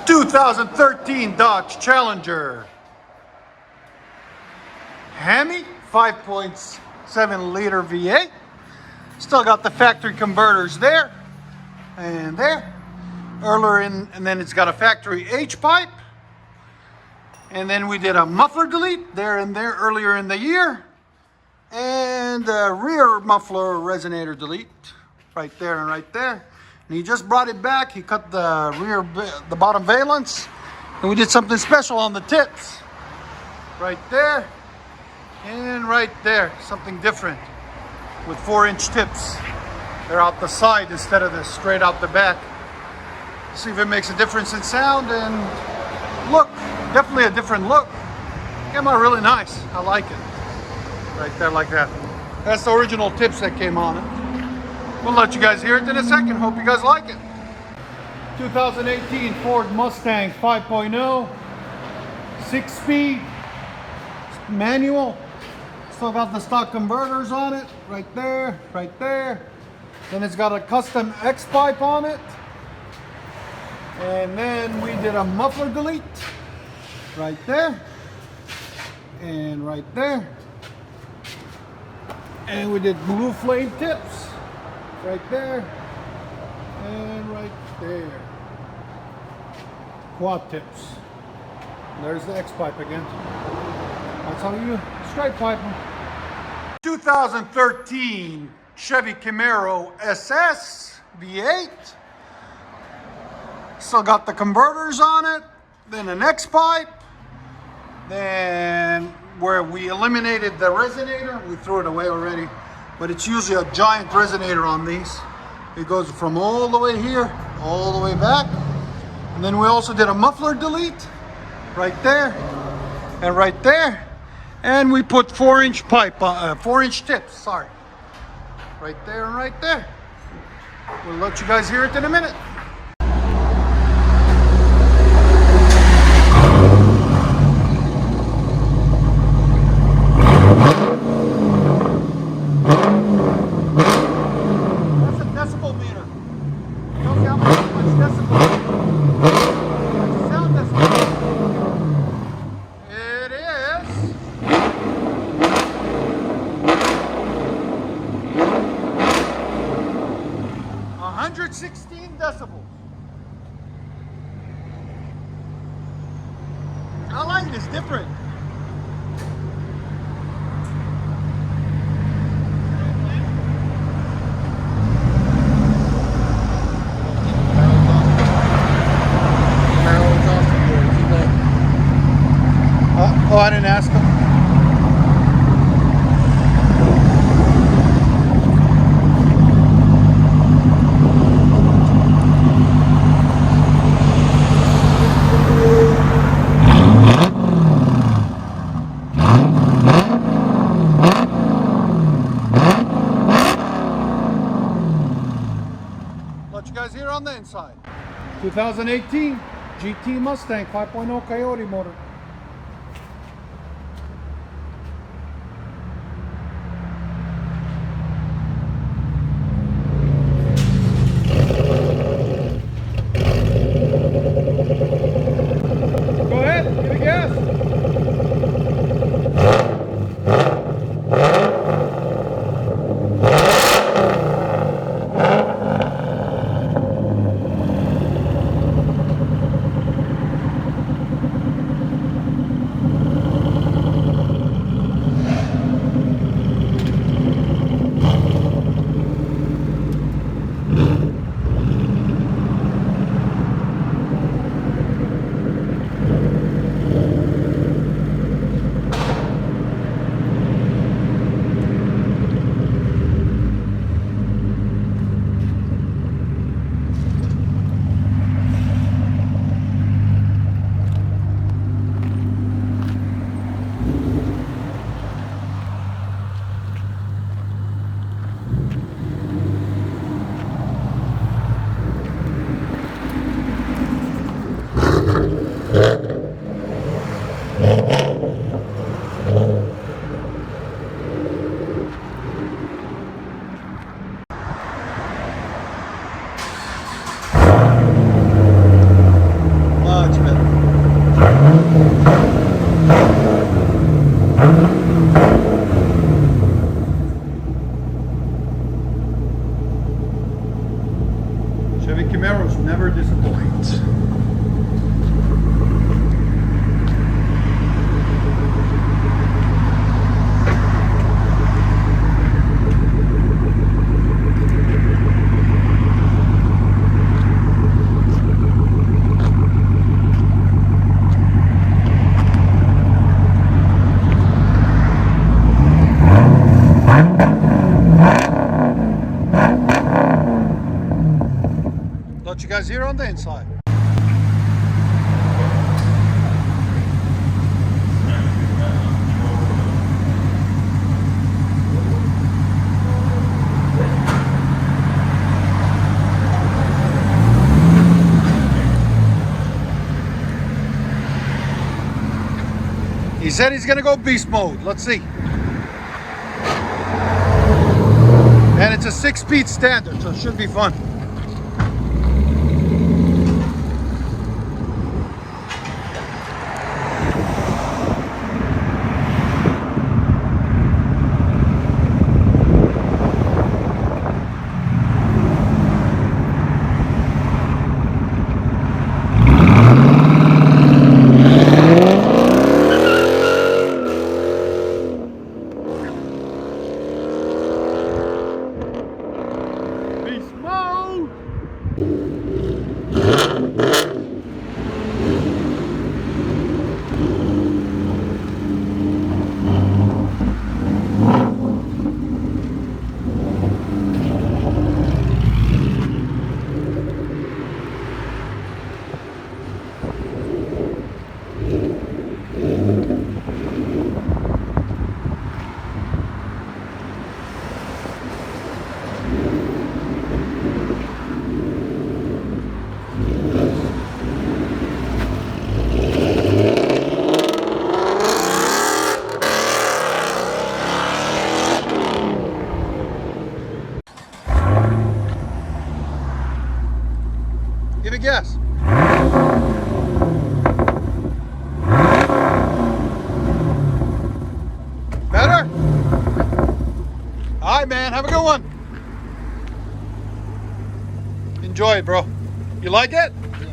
2013 Dodge Challenger. Hemi, 5.7 liter V8. Still got the factory converters there and there. And then it's got a factory H-pipe. And then we did a muffler delete there and there earlier in the year. And a rear muffler resonator delete right there and right there. And he just brought it back. He cut the bottom valence, and we did something special on the tips. Right there and right there. Something different with 4-inch tips. They're out the side instead of the straight out the back. See if it makes a difference in sound and look. Definitely a different look. Came out really nice. I like it. Right there like that. That's the original tips that came on it. We'll let you guys hear it in a second. Hope you guys like it. 2018 Ford Mustang 5.0. 6-speed. Manual. Still got the stock converters on it. Right there. Right there. Then it's got a custom X-pipe on it. And then we did a muffler delete. Right there. And right there. And we did blue flame tips. Right there. And right there. Quad tips. There's the X-pipe again. That's how you straight pipe them. 2013 Chevy Camaro SS V8. Still got the converters on it. Then an X-pipe. Then where we eliminated the resonator, we threw it away already. But it's usually a giant resonator on these. It goes from all the way here, all the way back. And then we also did a muffler delete right there and right there. And we put 4-inch pipe, 4-inch tips, sorry. Right there and right there. We'll let you guys hear it in a minute. It is 116 decibels. I like it, it's different. Oh, I didn't ask him. Let you guys hear on the inside. 2018 GT Mustang 5.0 Coyote motor. Let you guys hear on the inside. He said he's gonna go beast mode. Let's see. And it's a 6-speed standard, so it should be fun. Give a guess. Better? All right, man. Have a good one. Enjoy it, bro. You like it? Yeah.